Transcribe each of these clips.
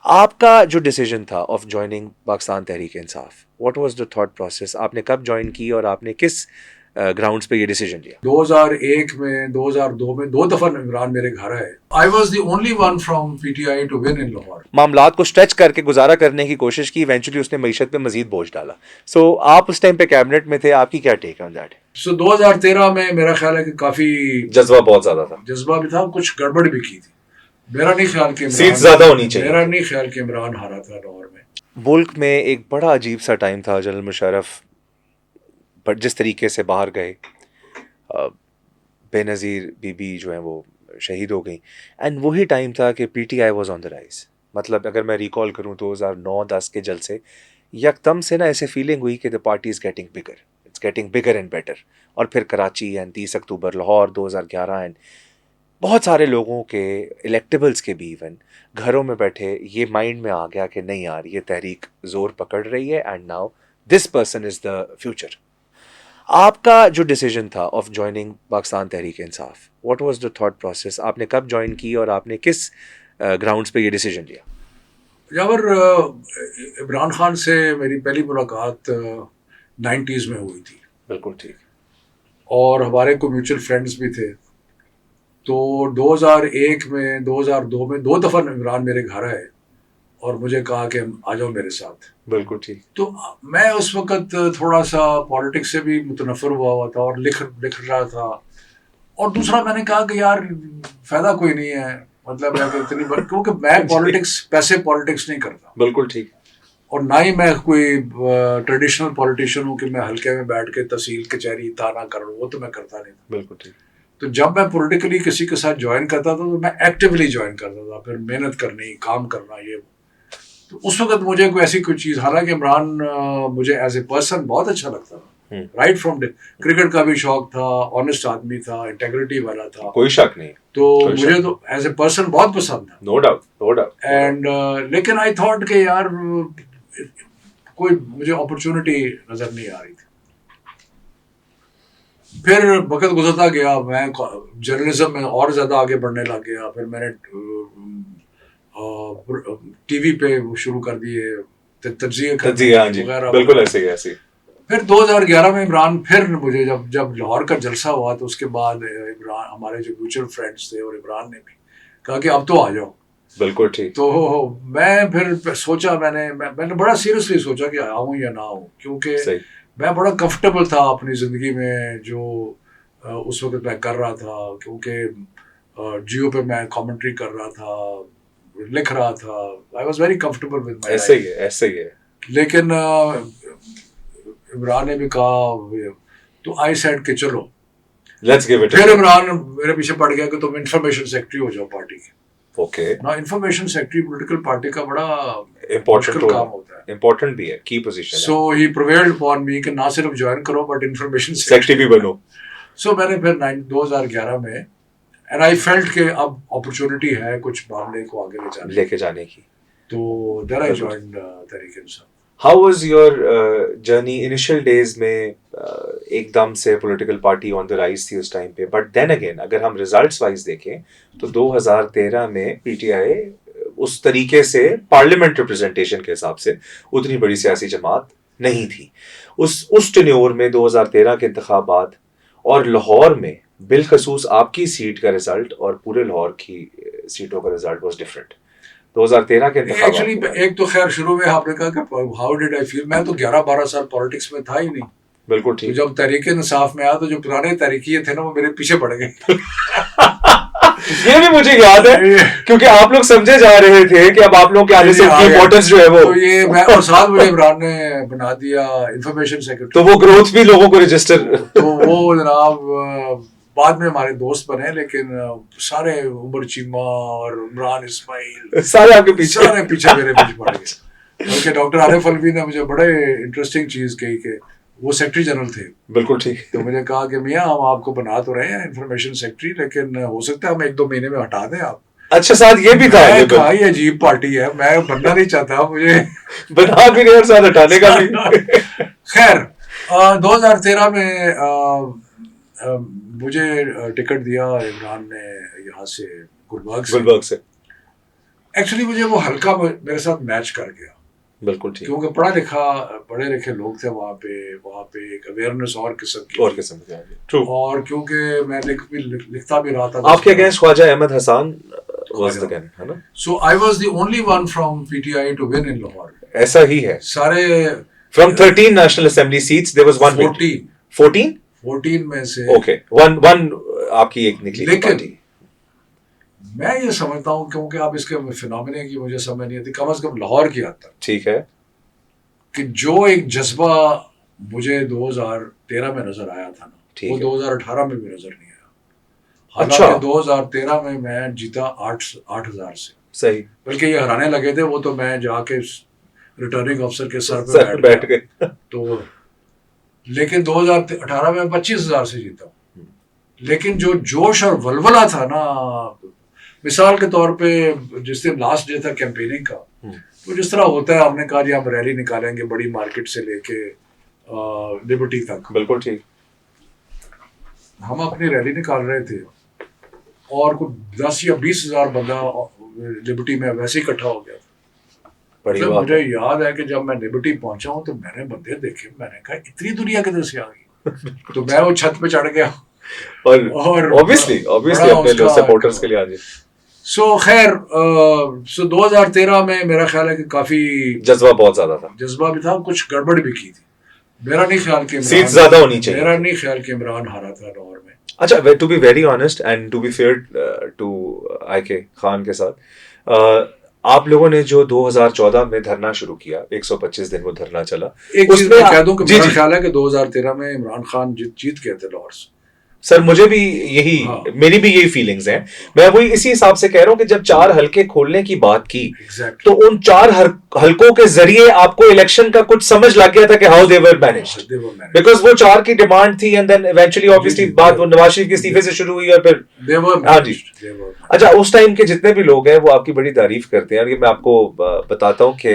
आपका जो डिसीजन था of joining Pakistan Tehreek Insaf, what was the thought process? आपने कब ज्वाइन की और आपने किस ग्राउंड्स पे ये डिसीजन लिया? 2001 में 2002 में दो दफा इमरान मेरे घर आए। I was the only one from PTI to win in Lahore. मामलात को स्ट्रेच करके गुजारा करने की कोशिश की, इवेंचुअली उसने मईशत पे मजीद बोझ डाला। सो आप उस टाइम पे कैबिनेट में थे, आपकी क्या टेक ऑन दैट? सो 2013 में मेरा ख्याल है कि काफी जज्बा बहुत ज्यादा था, जज्बा भी था, कुछ गड़बड़ भी की थी। मेरा नहीं ख्याल कि सीट ज्यादा होनी चाहिए मेरा थी। नहीं ख्याल कि इमरान हारा था लाहौर में। मुल्क में एक बड़ा अजीब सा टाइम था, जनरल मुशर्रफ बट जिस तरीके से बाहर गए, बेनज़ीर बीबी जो है वो शहीद हो गई, एंड वही टाइम था कि PTI was on the rise. मतलब अगर मैं रिकॉल करूं 2009-10 के जलसे, यकदम से ना ऐसे फीलिंग हुई कि the party is getting bigger, it's getting bigger and better. और फिर Karachi and 30 October Lahore 2011, and बहुत सारे लोगों के, इलेक्टेबल्स के भी इवन, घरों में बैठे ये माइंड में आ गया कि नहीं यार, ये तहरीक ज़ोर पकड़ रही है and now this person is the future. आपका जो डिसीजन था of joining Pakistan Tehreek Insaf, what was the thought process? आपने कब ज्वाइन की और आपने किस ग्राउंड्स पे ये डिसीजन लिया? यावर इमरान खान से मेरी पहली मुलाकात 90s में हुई थी, बिल्कुल ठीक। और हमारे को म्यूचुअल फ्रेंड्स भी थे। तो 2001 में 2002 में दो दफा इमरान मेरे घर आए और मुझे कहा कि आ जाओ मेरे साथ। बिल्कुल ठीक। तो मैं उस वक्त थोड़ा सा पॉलिटिक्स से भी मुतनफ़र हुआ था और लिख लिख रहा था। और दूसरा मैंने कहा कि यार फायदा कोई नहीं है, मतलब मैं इतनी क्योंकि मैं पॉलिटिक्स पैसे पॉलिटिक्स नहीं करता, बिल्कुल ठीक। और ना ही मैं कोई ट्रेडिशनल पॉलिटिशियन हूँ कि मैं हल्के में बैठ के तहसील कचहरी ताना कर लूँ, वो तो मैं करता नहीं था। बिल्कुल ठीक। तो जब मैं पॉलिटिकली किसी के साथ ज्वाइन करता था तो मैं एक्टिवली ज्वाइन करता था, फिर मेहनत करनी, काम करना, ये। तो उस वक्त मुझे कोई ऐसी कोई चीज़, हालांकि इमरान मुझे एज ए पर्सन बहुत अच्छा लगता था, राइट फ्रॉम क्रिकेट का भी शौक था, ऑनेस्ट आदमी था, इंटेग्रिटी वाला था, कोई शक नहीं। तो मुझे तो एज ए पर्सन बहुत पसंद था। No doubt, no doubt. And लेकिन आई थॉट कि यार कोई मुझे अपॉर्चुनिटी नजर नहीं आ रही थी। फिर वक्त गुजरता गया, मैं जर्नलिज्म में और ज़्यादा आगे बढ़ने लग गया। फिर मैंने टीवी पे शुरू कर दिए तज्जिए वगैरह, बिल्कुल ऐसे ही ऐसे ही। फिर 2011 में इमरान, फिर मुझे जब जब लाहौर का जलसा हुआ तो उसके बाद इमरान, हमारे जो म्यूचुअल फ्रेंड्स थे और इमरान ने भी कहा कि अब तो आ जाओ। बिल्कुल ठीक। तो मैं फिर सोचा, मैंने बड़ा सीरियसली सोचा कि आऊँ या ना आऊँ, क्योंकि मैं बड़ा कंफर्टेबल था अपनी ज़िंदगी में जो उस वक्त मैं कर रहा था, क्योंकि जियो पे मैं कमेंट्री कर रहा था, लिख रहा था। I was very comfortable with my, ऐसे ही है, ऐसे ही है। लेकिन इमरान ने भी कहा, तो आई सेड कि चलो लेट्स गिव इट। फिर इमरान मेरे पीछे पड़ गया कि तुम इंफॉर्मेशन सेक्रेटरी हो जाओ पार्टी के। ओके। ना इंफॉर्मेशन सेक्रेटरी पॉलिटिकल पार्टी का बड़ा इम्पोर्टेंट काम होता है, इम्पोर्टेंट भी है, की पोजीशन है। सो ही प्रिवेल्ड अपॉन मी कि ना सिर्फ ज्वाइन करो बट इंफॉर्मेशन सेक्रेटरी भी बनो। सो मैंने फिर 2011 में, एंड आई फेल्ट कि अब अपॉर्चुनिटी है कुछ मामले को आगे लेके जाने की, तो there I joined Tehreek Insaf. How was your journey initial days में? एकदम से political party on the rise थी उस टाइम पे, बट देन अगेन अगर हम रिजल्ट्स वाइज देखें तो 2013 में पीटीआई उस तरीके से पार्लियामेंट रिप्रेजेंटेशन के हिसाब से उतनी बड़ी सियासी जमात नहीं थी। उस टेन्योर में 2013 के इंतखाबात और लाहौर में बिलखसूस आपकी सीट का रिजल्ट और पूरे लाहौर की सीटों का रिजल्ट वाज डिफरेंट 2013 के इंतखाबात। एक्चुअली एक तो खैर शुरू में आपने कहा कि हाउ डिड आई फील, मैं तो 11-12 साल पॉलिटिक्स में था ही नहीं। बिल्कुल ठीक। तो जब तहरीक इंसाफ में आया तो जो पुराने तहरीकी थे ना वो मेरे पीछे पड़ गए। ये भी मुझे याद है, क्योंकि आप लोग समझे जा रहे थे कि अब आप लोग के आने से इम्पोर्टेंस जो है वो, तो ये मैं, और साथ मुझे इमरान ने बना दिया इंफॉर्मेशन सेक्रेटरी, तो वो ग्रोथ भी लोगों को रजिस्टर, तो वो जनाब बाद में हमारे दोस्त बने, लेकिन सारे उमर चीमा और इमरान इस्माइल सारे आपके पीछे, सारे पीछे मेरे पीछे पड़ गए। बल्कि डॉक्टर आरिफ अलवी ने मुझे बड़े इंटरेस्टिंग चीज कही कि वो सेक्रेटरी जनरल थे। बिल्कुल ठीक। तो मुझे कहा कि मियाँ हम आपको बना तो रहे हैं इंफॉर्मेशन सेक्रेटरी, लेकिन हो सकता है हम 1-2 महीने में हटा दें आप। अच्छा, साथ ये भी था, मैं कहा ये अजीब पार्टी है, मैं बनना नहीं चाहता, मुझे बना भी नहीं और साथ हटाने का भी। खैर 2013 में मुझे टिकट दिया इमरान ने यहाँ से, गुलबर्ग से, एक्चुअली मुझे वो हल्का मेरे साथ मैच कर गया, बिल्कुल ठीक, क्योंकि पढ़े लिखे लोग थे वहाँ पे एक अवेयरनेस और किस्म की ट्रू। और क्योंकि मैं लिखता भी रहा था। आपके against Khawaja Ahmed Hassan was the can, है ना? So I was the only one from PTI to win in Lahore. ऐसा ही है, सारे from 13 national assembly seats there was one 14 में से ओके वन आपकी एक निकली। लेकिन मैं ये समझता हूँ, क्योंकि आप इसके फिनोमिना की मुझे समझ नहीं आती, कम से कम लाहौर की हद तक, ठीक है, कि जो एक जज्बा मुझे 2013 में नजर आया था ना, वो 2018 में भी नजर नहीं आया। अच्छा, 2013 में मैं जीता 8,000 से, सही, बल्कि ये हराने लगे थे वो, तो मैं जाके रिटर्निंग अफसर के सर पे बैठ गए तो। लेकिन 2018 में 25,000 से जीता। लेकिन जो जोश और वलवला था ना, मिसाल के तौर पे जिस दिन लास्ट डे था कैंपेनिंग का, तो जिस तरह होता है, हमने कहा जी हम रैली निकालेंगे बड़ी मार्केट से लेके लिबर्टी तक, बिल्कुल ठीक, हम अपनी रैली निकाल रहे थे और कुछ 10 या 20,000 बंदा लिबर्टी में वैसे ही इकट्ठा हो गया था। मतलब मुझे याद है कि जब मैं लिबर्टी पहुंचा हूँ तो मैंने बंदे देखे, मैंने कहा इतनी दुनिया किधर से आ गई तो मैं वो छत पे चढ़ गया और ऑब्वियसली अपने सपोर्टर्स के लिए आज। सो खैर 2013 में मेरा ख्याल है कि काफी जज्बा बहुत ज्यादा था, जज्बा भी था, कुछ गड़बड़ भी की थी। मेरा नहीं ख्याल कि सीट ज्यादा होनी चाहिए, मेरा नहीं ख्याल कि इमरान हारा था लाहौर में। अच्छा, to be very honest and to be fair to IK Khan के साथ, आप लोगों ने जो 2014 में धरना शुरू किया, 125 दिन वो धरना चला, एक चीज मैं कह दूं कि मेरा ख्याल है कि 2013 में इमरान खान जीत गए थे लाहौर से। सर मुझे भी यही, मेरी भी यही फीलिंग्स हैं। मैं वही इसी हिसाब से कह रहा हूं कि जब 4 हलके खोलने की बात की, तो उन 4 हलकों के जरिए आपको इलेक्शन का कुछ समझ लग गया था कि how they were managed, because वो 4 की डिमांड थी एंड देन इवेंचुअली ऑब्वियसली बात वो नवाज शरीफ के इस्तीफे से शुरू हुई और फिर हाँ जी। अच्छा, उस टाइम के जितने भी लोग हैं वो आपकी बड़ी तारीफ करते हैं। और ये मैं आपको बताता हूँ कि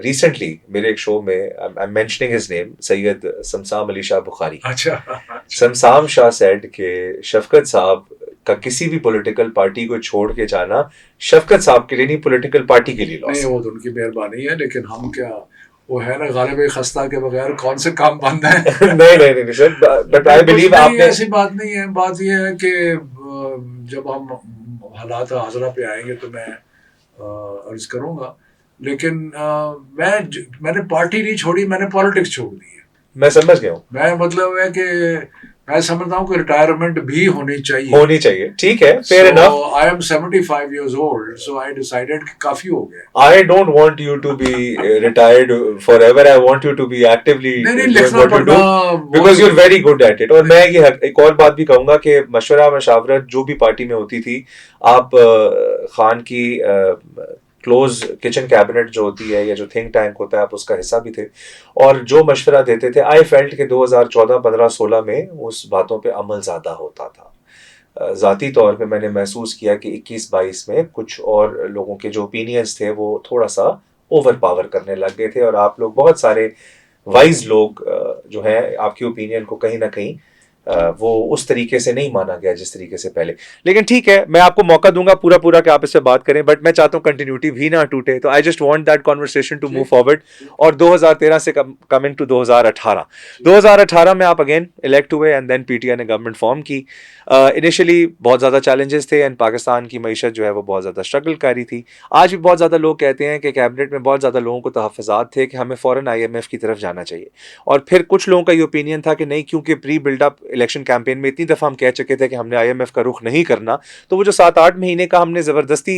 रिसेंटली मेरे एक शो में, I am mentioning his name, Syed Samsam Ali Shah Bukhari. अच्छा, समसाम शाह सेड के शफकत साहब का किसी भी पॉलिटिकल पार्टी को छोड़ के जाना शफकत साहब के लिए नहीं, पॉलिटिकल पार्टी के लिए लॉस नहीं, वो तो उनकी मेहरबानी है, लेकिन हम क्या, वो है ना गालिब खस्ता के बगैर कौन से काम बंद है। नहीं सर, बट आई बिलीव आपने, ऐसी बात नहीं है। बात ये है कि जब हम हालात हाजरा पे आएंगे तो मैं अर्ज करूंगा, लेकिन मैंने पार्टी नहीं छोड़ी, मैंने पॉलिटिक्स छोड़ दी है। मैं समझ गया हूँ। मैं मतलब है कि मैं समझता हूँ कि रिटायरमेंट भी होनी चाहिए, ठीक है, fair enough. I am 75 years old, so I decided कि काफी हो गया। I don't want you to be retired forever. I want you to be actively doing what you do because you're very good at it. और मैं ये एक और बात भी कहूँगा कि मशवरत जो भी पार्टी में होती थी, आप खान की क्लोज किचन कैबिनेट जो होती है या जो थिंक टैंक होता है, आप उसका हिस्सा भी थे और जो मशवरा देते थे, आई फेल्ट के 2014, 15, 16 में उस बातों पे अमल ज़्यादा होता था। ज़ाती तौर पे मैंने महसूस किया कि 21-22 में कुछ और लोगों के जो ओपिनियंस थे वो थोड़ा सा ओवर पावर करने लग गए थे और आप लोग, बहुत सारे वाइज लोग जो हैं, आपकी ओपिनियन को कहीं ना कहीं वो उस तरीके से नहीं माना गया जिस तरीके से पहले। लेकिन ठीक है, मैं आपको मौका दूंगा पूरा कि आप इससे बात करें, बट मैं चाहता हूं कंटिन्यूटी भी ना टूटे, तो I just want that conversation to move forward. और 2013 से कमिंग टू 2018 में आप अगेन इलेक्ट हुए एंड देन पीटीआई ने गवर्नमेंट फॉर्म की। इनिशियली बहुत ज़्यादा चैलेंजेस थे एंड पाकिस्तान की मईशत जो है वो बहुत ज़्यादा स्ट्रगल कर रही थी। आज भी बहुत ज़्यादा लोग कहते हैं कि कैबिनेट में बहुत ज़्यादा लोगों को तहफ़्फ़ुज़ात थे कि हमें फ़ौरन IMF की तरफ जाना चाहिए, और फिर कुछ लोगों का ये ओपिनियन था कि नहीं, क्योंकि प्री बिल्डअप इलेक्शन कैंपेन में इतनी दफ़ा हम कह चुके थे कि हमने IMF का रुख नहीं करना, तो वो जो 7-8 महीने का हमने ज़बरदस्ती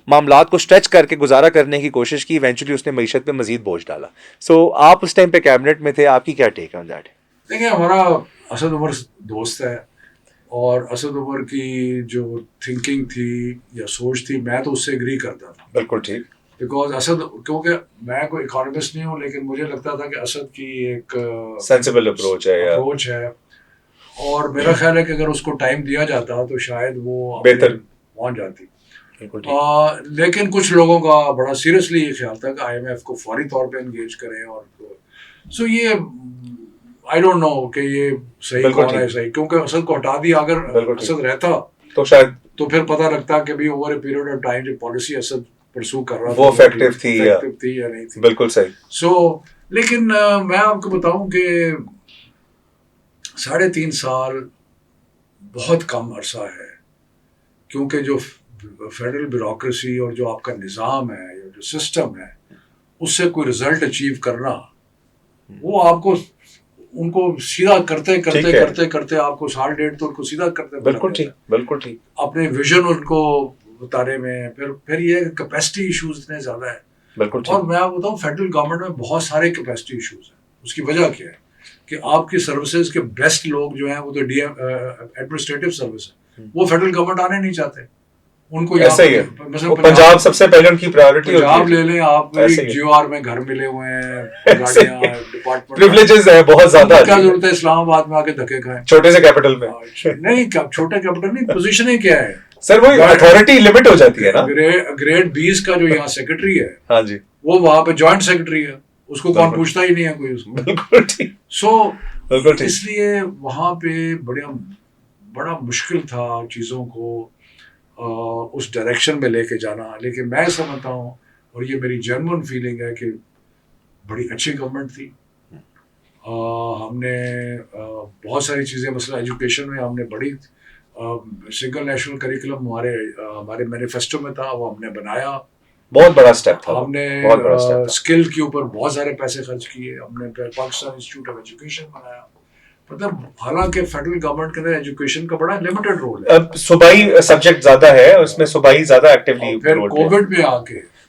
मामलात को स्ट्रेच करके गुजारा करने की कोशिश की, इवेंचुअली उसने मईशत पे मजीद बोझ डाला। सो आप उस टाइम पे कैबिनेट में थे, आपकी क्या टेक ऑन दैट? देखिए, हमारा असद उमर दोस्त है और असद उमर की जो थिंकिंग थी या सोच थी, मैं तो उससे एग्री करता था। बिल्कुल ठीक, बिकॉज असद, क्योंकि मैं कोई इकोनॉमिस्ट नहीं हूँ, लेकिन मुझे लगता था कि असद की एक सेंसिबल अप्रोच है और मेरा ख्याल है कि अगर उसको टाइम दिया जाता तो शायद वो बेहतर पहुंच जाती। लेकिन कुछ लोगों का बड़ा सीरियसली ये ख्याल था कि IMF को फौरी तौर पे एंगेज करें, और सो ये आई डोंट नो कि ये सही कौन है सही, क्योंकि असद को हटा दिया, अगर असद रहता तो शायद तो फिर पता लगता कि भी over a period of time जो पॉलिसी असद परसू कर रहा था वो इफेक्टिव थी या नहीं थी, बिल्कुल सही। सो लेकिन मैं आपको बताऊं कि 3.5 साल बहुत कम अरसा है, क्योंकि जो फेडरल ब्यूरोक्रेसी और जो आपका निज़ाम है या जो सिस्टम है, उससे कोई रिजल्ट अचीव करना, वो आपको उनको सीधा करते करते करते करते आपको 1.5 तो उनको सीधा करते, बिल्कुल ठीक, बिल्कुल ठीक, अपने विजन उनको बताने में, फिर ये कैपेसिटी इश्यूज इतने ज्यादा है, बिल्कुल ठीक। और मैं आपको बताऊं फेडरल गवर्नमेंट में बहुत सारे कैपेसिटी इश्यूज हैं। उसकी वजह क्या है कि आपकी सर्विसेज के बेस्ट लोग जो हैं वो तो एडमिनिस्ट्रेटिव सर्विस है, वो फेडरल गवर्नमेंट आने नहीं चाहते, उनको ऐसा ही है। वो पंजाब सबसे पहले उनकी प्रायोरिटी होती है। पंजाब ले लें आप, जीओआर में घर मिले हुए हैं, गाड़ियां, डिपार्टमेंट, प्रिविलेजेस है बहुत ज्यादा, क्या जरूरत है इस्लामाबाद में आके धक्के खाएं छोटे से कैपिटल में? नहीं, छोटा कैपिटल नहीं, पोजीशन ही क्या है सर, वो अथॉरिटी लिमिट हो जाती है ना। ग्रेड 20 का जो यहाँ सेक्रेटरी है, हाँ जी, वो वहां पे जॉइंट सेक्रेटरी है, उसको कौन पूछता ही नहीं है कोई उसको। बिल्कुल ठीक। सो इसलिए वहां पे बड़ा मुश्किल था चीजों को उस डायरेक्शन में लेके जाना। लेकिन मैं समझता हूँ, और ये मेरी जेन्युइन फीलिंग है, कि बड़ी अच्छी गवर्नमेंट थी। हमने बहुत सारी चीज़ें, मसला एजुकेशन में हमने बड़ी सिंगल नेशनल करिकुलम हमारे मैनिफेस्टो में था, वो हमने बनाया, बहुत बड़ा स्टेप था। हमने स्किल के ऊपर बहुत सारे पैसे खर्च किए, हमने पाकिस्तान इंस्टीट्यूट ऑफ एजुकेशन बनाया। मतलब हालांकि फेडरल गवर्नमेंट के अंदर एजुकेशन का बड़ा लिमिटेड रोल है, अब सूबाई सब्जेक्ट ज्यादा है, उसमें सूबाई ज्यादा एक्टिवली फिर कोविड में आके